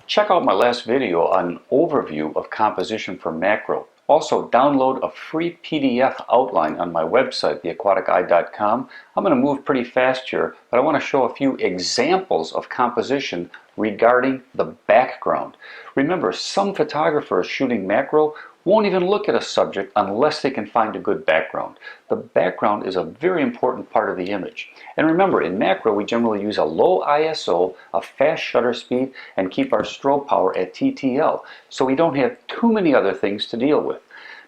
Check out my last video on an overview of composition for macro. Also, download a free PDF outline on my website, theaquaticeye.com. I'm going to move pretty fast here, but I want to show a few examples of composition regarding the background. Remember, some photographers shooting macro won't even look at a subject unless they can find a good background. The background is a very important part of the image. And remember, in macro we generally use a low ISO, a fast shutter speed, and keep our strobe power at TTL, so we don't have too many other things to deal with.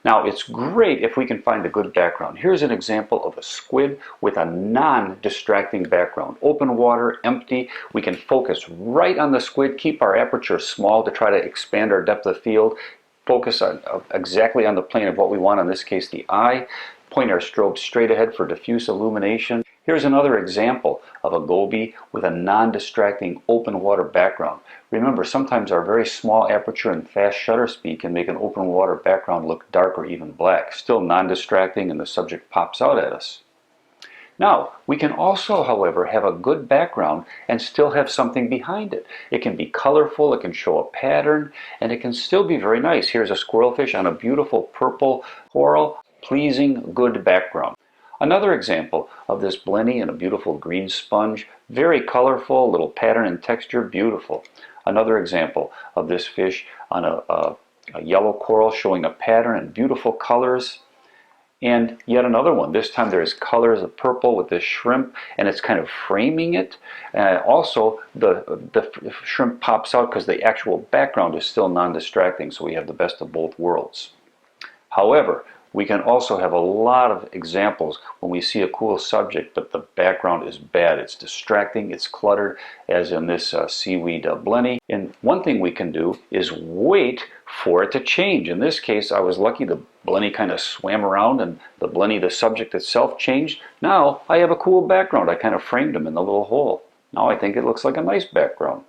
Now, it's great if we can find a good background. Here's an example of a squid with a non-distracting background. Open water, empty. We can focus right on the squid, keep our aperture small to try to expand our depth of field, focus on exactly on the plane of what we want, in this case the eye, point our strobe straight ahead for diffuse illumination. Here's another example of a goby with a non-distracting open water background. Remember, sometimes our very small aperture and fast shutter speed can make an open water background look dark or even black. Still non-distracting, and the subject pops out at us. Now, we can also, however, have a good background and still have something behind it. It can be colorful, it can show a pattern, and it can still be very nice. Here's a squirrelfish on a beautiful purple coral, pleasing, good background. Another example of this blenny and a beautiful green sponge, very colorful, little pattern and texture, beautiful. Another example of this fish on a yellow coral showing a pattern and beautiful colors. And yet another one. This time there's colors of purple with this shrimp, and it's kind of framing it. Also, the shrimp pops out because the actual background is still non-distracting, so we have the best of both worlds. However, we can also have a lot of examples when we see a cool subject, but the background is bad. It's distracting, it's cluttered, as in this seaweed blenny. And one thing we can do is wait for it to change. In this case, I was lucky the blenny kind of swam around and the blenny, the subject itself, changed. Now I have a cool background. I kind of framed him in the little hole. Now I think it looks like a nice background.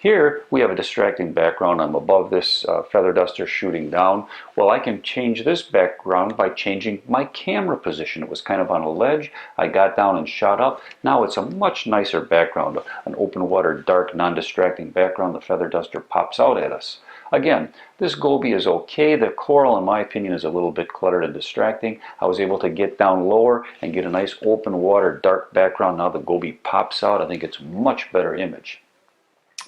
Here we have a distracting background. I'm above this feather duster shooting down. Well, I can change this background by changing my camera position. It was kind of on a ledge. I got down and shot up. Now it's a much nicer background, an open water, dark, non-distracting background. The feather duster pops out at us. Again, this goby is okay. The coral, in my opinion, is a little bit cluttered and distracting. I was able to get down lower and get a nice open water, dark background. Now the goby pops out. I think it's a much better image.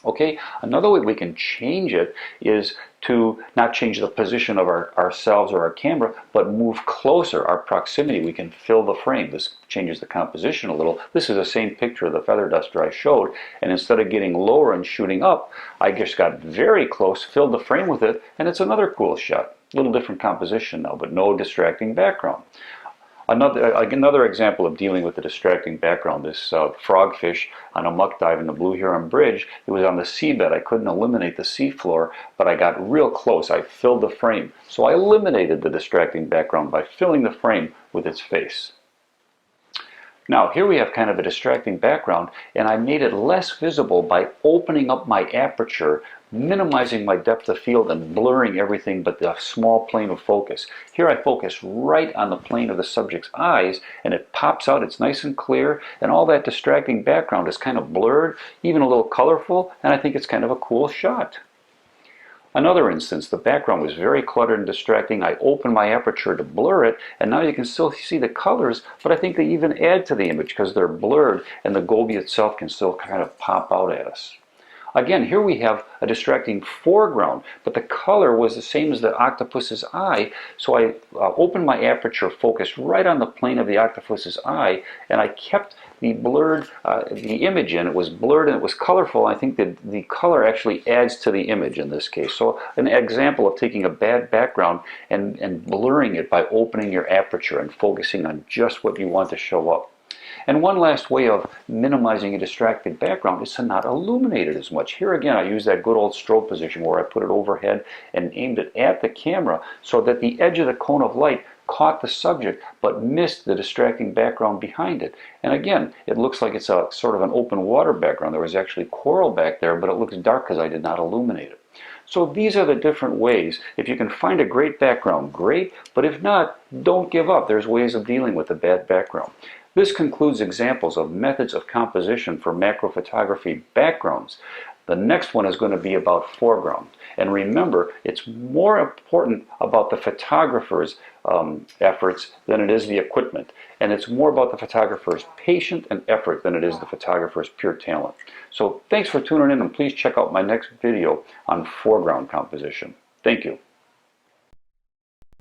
Okay, another way we can change it is to not change the position of ourselves or our camera, but move closer, our proximity. We can fill the frame. This changes the composition a little. This is the same picture of the feather duster I showed, and instead of getting lower and shooting up, I just got very close, filled the frame with it, and it's another cool shot. A little different composition now, but no distracting background. Another example of dealing with the distracting background, this frogfish on a muck dive in the Blue Heron Bridge. It was on the seabed. I couldn't eliminate the seafloor, but I got real close. I filled the frame. So I eliminated the distracting background by filling the frame with its face. Now here we have kind of a distracting background, and I made it less visible by opening up my aperture, minimizing my depth of field and blurring everything but the small plane of focus. Here I focus right on the plane of the subject's eyes, and it pops out. It's nice and clear, and all that distracting background is kind of blurred, even a little colorful, and I think it's kind of a cool shot. Another instance, the background was very cluttered and distracting. I opened my aperture to blur it, and now you can still see the colors, but I think they even add to the image because they're blurred, and the goby itself can still kind of pop out at us. Again, here we have a distracting foreground, but the color was the same as the octopus's eye, so I opened my aperture, focused right on the plane of the octopus's eye, and I kept the blurred, the image in. It was blurred and it was colorful. I think that the color actually adds to the image in this case. So an example of taking a bad background and blurring it by opening your aperture and focusing on just what you want to show up. And one last way of minimizing a distracted background is to not illuminate it as much. Here again, I use that good old strobe position where I put it overhead and aimed it at the camera so that the edge of the cone of light caught the subject but missed the distracting background behind it. And again, it looks like it's a sort of an open water background. There was actually coral back there, but it looks dark because I did not illuminate it. So these are the different ways. If you can find a great background, great, but if not, don't give up. There's ways of dealing with a bad background. This concludes examples of methods of composition for macro photography backgrounds. The next one is going to be about foreground. And remember, it's more important about the photographer's efforts than it is the equipment. And it's more about the photographer's patience and effort than it is the photographer's pure talent. So thanks for tuning in, and please check out my next video on foreground composition. Thank you.